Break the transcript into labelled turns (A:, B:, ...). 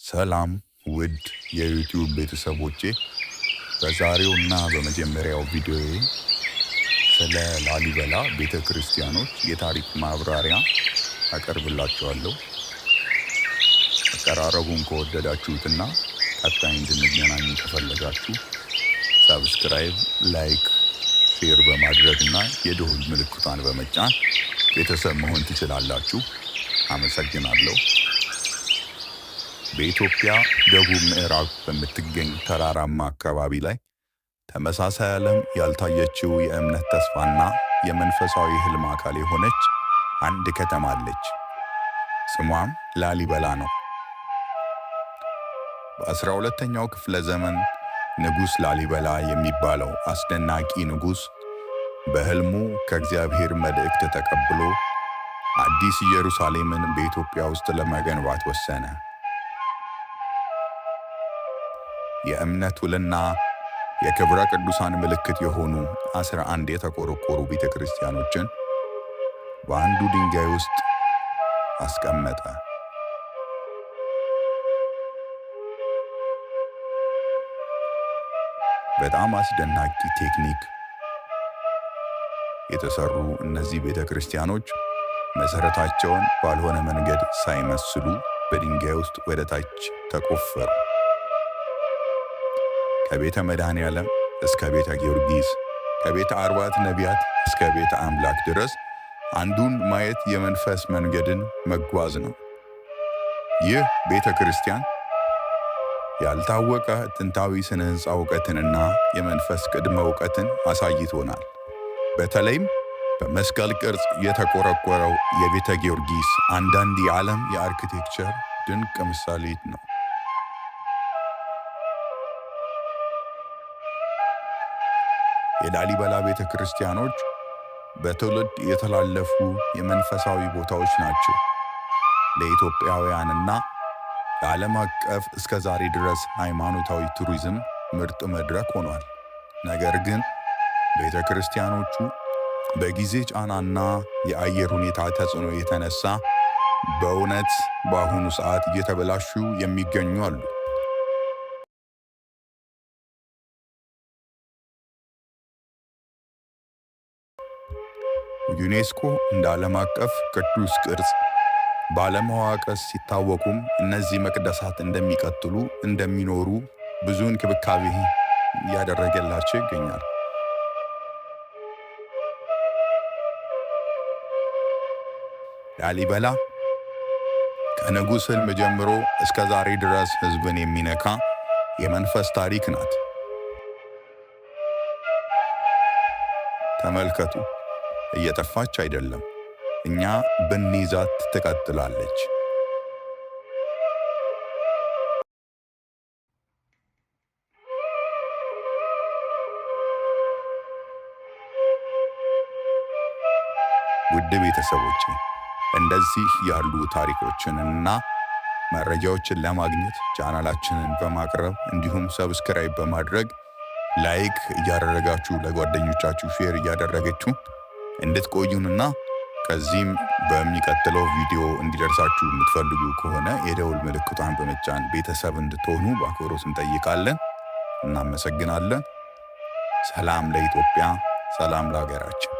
A: ሰላም ውድ የዩቲዩብ ቤተሰቦቼ፣ በዛሬውና በመጀመሪያው ቪዲዮዬ ስለ ላሊበላ ቤተክርስቲያኖች የታሪክ ማብራሪያ አቀርብላችኋለሁ። አቀራረቡን ከወደዳችሁትና ቀጣይ እንድንገናኝ ከፈለጋችሁ ሰብስክራይብ፣ ላይክ፣ ሼር በማድረግና የደወል ምልክቷን በመጫን ቤተሰብ መሆን ትችላላችሁ። አመሰግናለሁ። በኢትዮጵያ ደቡብ ምዕራብ በምትገኝ ተራራማ አካባቢ ላይ ተመሳሳይ ዓለም ያልታየችው የእምነት ተስፋና የመንፈሳዊ ህልም አካል የሆነች አንድ ከተማ አለች። ስሟም ላሊበላ ነው። በ12ኛው ክፍለ ዘመን ንጉሥ ላሊበላ የሚባለው አስደናቂ ንጉሥ በህልሙ ከእግዚአብሔር መልእክት ተቀብሎ አዲስ ኢየሩሳሌምን በኢትዮጵያ ውስጥ ለመገንባት ወሰነ። የእምነት ውልና የክብረ ቅዱሳን ምልክት የሆኑ 11 የተቆረቆሩ ቤተክርስቲያኖችን በአንዱ ድንጋይ ውስጥ አስቀመጠ። በጣም አስደናቂ ቴክኒክ የተሰሩ እነዚህ ቤተክርስቲያኖች መሰረታቸውን ባልሆነ መንገድ ሳይመስሉ በድንጋይ ውስጥ ወደ ታች ተቆፈሩ። ከቤተ መድኃኔዓለም እስከ ቤተ ጊዮርጊስ፣ ከቤተ አርባዕት ነቢያት እስከ ቤተ አምላክ ድረስ አንዱን ማየት የመንፈስ መንገድን መጓዝ ነው። ይህ ቤተ ክርስቲያን ያልታወቀ ጥንታዊ ስነ ሕንፃ እውቀትንና የመንፈስ ቅድመ እውቀትን አሳይቶናል። በተለይም በመስቀል ቅርጽ የተቆረቆረው የቤተ ጊዮርጊስ አንዳንድ የዓለም የአርኪቴክቸር ድንቅ ምሳሌ ነው። የላሊበላ ቤተ ክርስቲያኖች በትውልድ የተላለፉ የመንፈሳዊ ቦታዎች ናቸው። ለኢትዮጵያውያንና ለዓለም አቀፍ እስከ ዛሬ ድረስ ሃይማኖታዊ ቱሪዝም ምርጥ መድረክ ሆኗል። ነገር ግን ቤተ ክርስቲያኖቹ በጊዜ ጫናና የአየር ሁኔታ ተጽዕኖ የተነሳ በእውነት በአሁኑ ሰዓት እየተበላሹ የሚገኙ አሉ። ዩኔስኮ እንደ ዓለም አቀፍ ቅዱስ ቅርስ ባለመዋቀስ ሲታወቁም እነዚህ መቅደሳት እንደሚኖሩ ብዙ እንክብካቤ እያደረገላቸው ይገኛል። ላሊበላ ከንጉሥ ሕልም ጀምሮ እስከ ዛሬ ድረስ ሕዝብን የሚነካ የመንፈስ ታሪክ ናት። ተመልከቱ፣ እየጠፋች አይደለም። እኛ ብንይዛት ትቀጥላለች። ውድ ቤተሰቦቼ፣ እንደዚህ ያሉ ታሪኮችንና መረጃዎችን ለማግኘት ቻናላችንን በማቅረብ እንዲሁም ሰብስክራይብ በማድረግ ላይክ እያደረጋችሁ ለጓደኞቻችሁ ሼር እያደረጋችሁ እንድትቆዩንና ከዚህም በሚቀጥለው ቪዲዮ እንዲደርሳችሁ የምትፈልጉ ከሆነ የደውል ምልክቷን በመጫን ቤተሰብ እንድትሆኑ በአክብሮት እንጠይቃለን። እናመሰግናለን። ሰላም ለኢትዮጵያ፣ ሰላም ለሀገራችን።